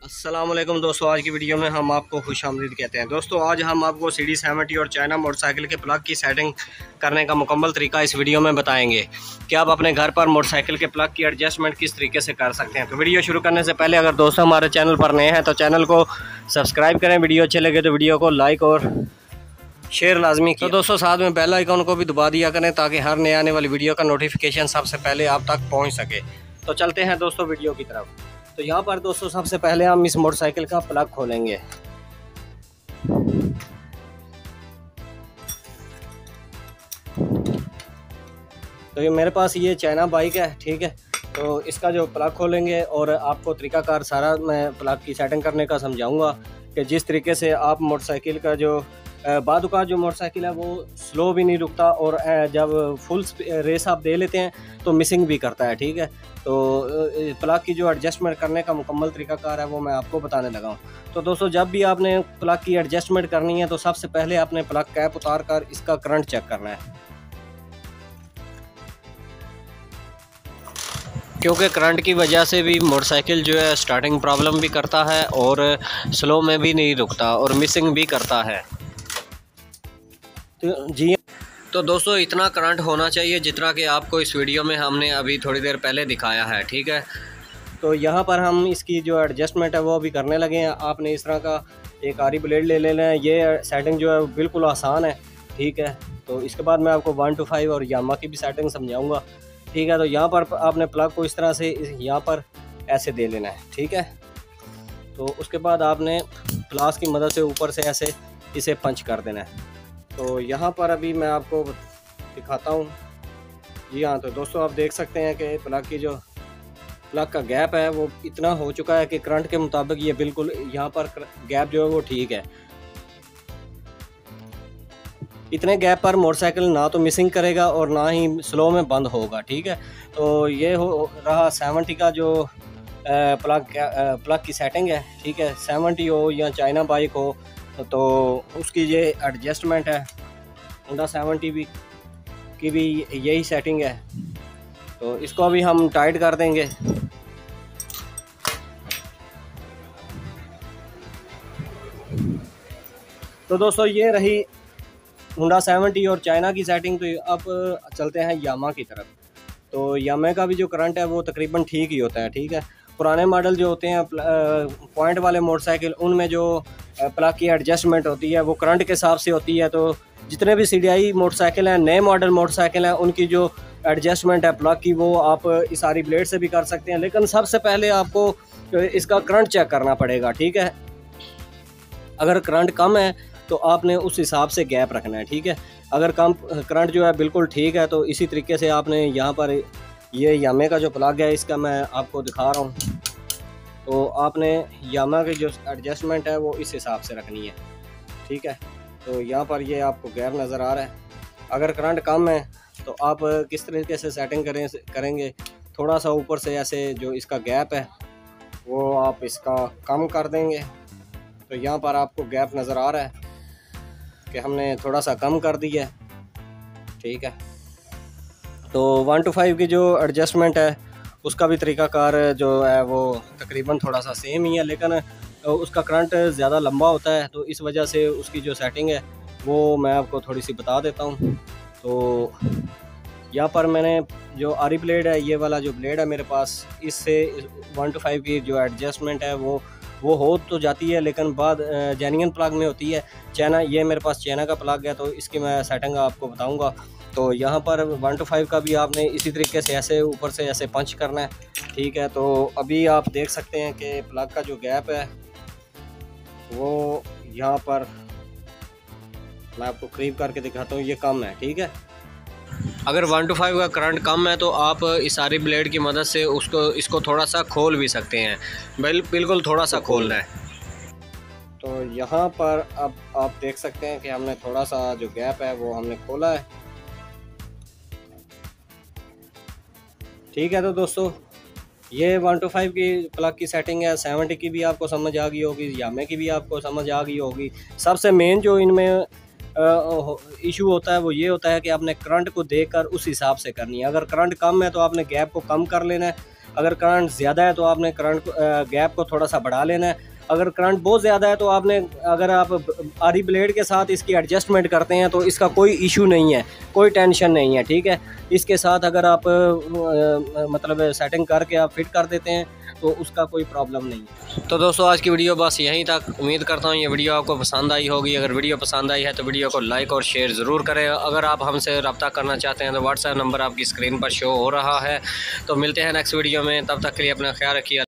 अस्सलामुअलैकुम दोस्तों, आज की वीडियो में हम आपको खुशामदीद कहते हैं। दोस्तों आज हम आपको CD70 और चाइना मोटरसाइकिल के प्लग की सेटिंग करने का मुकम्मल तरीका इस वीडियो में बताएंगे कि आप अपने घर पर मोटरसाइकिल के प्लग की एडजस्टमेंट किस तरीके से कर सकते हैं। तो वीडियो शुरू करने से पहले अगर दोस्तों हमारे चैनल पर नए हैं तो चैनल को सब्सक्राइब करें, वीडियो अच्छे लगे तो वीडियो को लाइक और शेयर लाजमी किया। तो दोस्तों साथ में बेल आइकन को भी दबा दिया करें ताकि हर नए आने वाली वीडियो का नोटिफिकेशन सबसे पहले आप तक पहुँच सके। तो चलते हैं दोस्तों वीडियो की तरफ। तो यहाँ पर दोस्तों सबसे पहले हम इस मोटरसाइकिल का प्लग खोलेंगे। तो ये मेरे पास ये चाइना बाइक है, ठीक है। तो इसका जो प्लग खोलेंगे और आपको तरीकाकार सारा मैं प्लग की सेटिंग करने का समझाऊंगा कि जिस तरीके से आप मोटरसाइकिल का जो बाद का जो मोटरसाइकिल है वो स्लो भी नहीं रुकता और जब फुल रेस आप दे लेते हैं तो मिसिंग भी करता है, ठीक है। तो प्लग की जो एडजस्टमेंट करने का मुकम्मल तरीकाकार है वो मैं आपको बताने लगा हूँ। तो दोस्तों जब भी आपने प्लग की एडजस्टमेंट करनी है तो सबसे पहले आपने प्लग कैप उतार कर इसका करंट चेक करना है, क्योंकि करंट की वजह से भी मोटरसाइकिल जो है स्टार्टिंग प्रॉब्लम भी करता है और स्लो में भी नहीं रुकता और मिसिंग भी करता है। तो जी तो दोस्तों इतना करंट होना चाहिए जितना कि आपको इस वीडियो में हमने अभी थोड़ी देर पहले दिखाया है, ठीक है। तो यहाँ पर हम इसकी जो एडजस्टमेंट है वो अभी करने लगे हैं। आपने इस तरह का एक आरी ब्लेड ले लेना है। ये सेटिंग जो है बिल्कुल आसान है, ठीक है। तो इसके बाद मैं आपको 1 to 5 और यामा की भी सेटिंग समझाऊंगा, ठीक है। तो यहाँ पर आपने प्लग को इस तरह से यहाँ पर ऐसे दे लेना है, ठीक है। तो उसके बाद आपने प्लास की मदद से ऊपर से ऐसे इसे पंच कर देना है। तो यहाँ पर अभी मैं आपको दिखाता हूँ। जी हाँ, तो दोस्तों आप देख सकते हैं कि प्लग की जो प्लग का गैप है वो इतना हो चुका है कि करंट के मुताबिक ये बिल्कुल यहाँ पर गैप जो है वो ठीक है। इतने गैप पर मोटरसाइकिल ना तो मिसिंग करेगा और ना ही स्लो में बंद होगा, ठीक है। तो ये हो रहा 70 का जो प्लग की सेटिंग है, ठीक है। 70 हो या चाइना बाइक हो तो उसकी ये एडजस्टमेंट है। होंडा 70 भी की भी यही सेटिंग है। तो इसको अभी हम टाइट कर देंगे। तो दोस्तों ये रही होंडा 70 और चाइना की सेटिंग। तो अब चलते हैं यामा की तरफ। तो यामा का भी जो करंट है वो तकरीबन ठीक ही होता है, ठीक है। पुराने मॉडल जो होते हैं पॉइंट वाले मोटरसाइकिल, उनमें जो प्लग की एडजस्टमेंट होती है वो करंट के हिसाब से होती है। तो जितने भी CDI मोटरसाइकिल हैं, नए मॉडल मोटरसाइकिल हैं, उनकी जो एडजस्टमेंट है प्लग की वो आप इस आरी ब्लेड से भी कर सकते हैं। लेकिन सबसे पहले आपको इसका करंट चेक करना पड़ेगा, ठीक है। अगर करंट कम है तो आपने उस हिसाब से गैप रखना है, ठीक है। अगर कम करंट जो है बिल्कुल ठीक है तो इसी तरीके से आपने यहाँ पर ये यामा का जो प्लग है इसका मैं आपको दिखा रहा हूँ। तो आपने यामा की जो एडजस्टमेंट है वो इस हिसाब से रखनी है, ठीक है। तो यहाँ पर ये आपको गैप नज़र आ रहा है। अगर करंट कम है तो आप किस तरीके से सेटिंग करेंगे, थोड़ा सा ऊपर से ऐसे जो इसका गैप है वो आप इसका कम कर देंगे। तो यहाँ पर आपको गैप नज़र आ रहा है कि हमने थोड़ा सा कम कर दिया है, ठीक है। तो 1 to 5 की जो एडजस्टमेंट है उसका भी तरीकाकार जो है वो तकरीबन थोड़ा सा सेम ही है, लेकिन उसका करंट ज़्यादा लंबा होता है। तो इस वजह से उसकी जो सेटिंग है वो मैं आपको थोड़ी सी बता देता हूँ। तो यहाँ पर मैंने जो आरी ब्लेड है, ये वाला जो ब्लेड है मेरे पास, इससे 1 to 5 की जो एडजस्टमेंट है वो हो तो जाती है, लेकिन बाद जेन्युइन प्लग में होती है। चाइना, ये मेरे पास चाइना का प्लग है तो इसकी मैं सेटिंग आपको बताऊंगा। तो यहाँ पर 1 to 5 का भी आपने इसी तरीके से ऐसे ऊपर से ऐसे पंच करना है, ठीक है। तो अभी आप देख सकते हैं कि प्लग का जो गैप है वो यहाँ पर मैं आपको करीब करके दिखाता हूँ, ये कम है, ठीक है। अगर 1 to 5 का करंट कम है तो आप इस सारी ब्लेड की मदद से इसको थोड़ा सा खोल भी सकते हैं, बिल्कुल थोड़ा सा खोलना है। तो यहाँ पर अब आप देख सकते हैं कि हमने थोड़ा सा जो गैप है वो हमने खोला है, ठीक है। तो दोस्तों ये 1 to 5 की प्लग की सेटिंग है। 70 की भी आपको समझ आ गई होगी, यामा की भी आपको समझ आ गई होगी। सबसे मेन जो इनमें इशू होता है वो ये होता है कि आपने करंट को देखकर उस हिसाब से करनी है। अगर करंट कम है तो आपने गैप को कम कर लेना है अगर करंट ज़्यादा है तो आपने करंट गैप को थोड़ा सा बढ़ा लेना है। अगर करंट बहुत ज़्यादा है तो आपने, अगर आप आरी ब्लेड के साथ इसकी एडजस्टमेंट करते हैं तो इसका कोई इशू नहीं है, कोई टेंशन नहीं है, ठीक है। इसके साथ अगर आप मतलब सेटिंग करके आप फिट कर देते हैं तो उसका कोई प्रॉब्लम नहीं है। तो दोस्तों आज की वीडियो बस यहीं तक। उम्मीद करता हूँ ये वीडियो आपको पसंद आई होगी। अगर वीडियो पसंद आई है तो वीडियो को लाइक और शेयर ज़रूर करें। अगर आप हमसे रब्ता करना चाहते हैं तो व्हाट्सएप नंबर आपकी स्क्रीन पर शो हो रहा है। तो मिलते हैं नेक्स्ट वीडियो में, तब तक के लिए अपना ख्याल रखिए।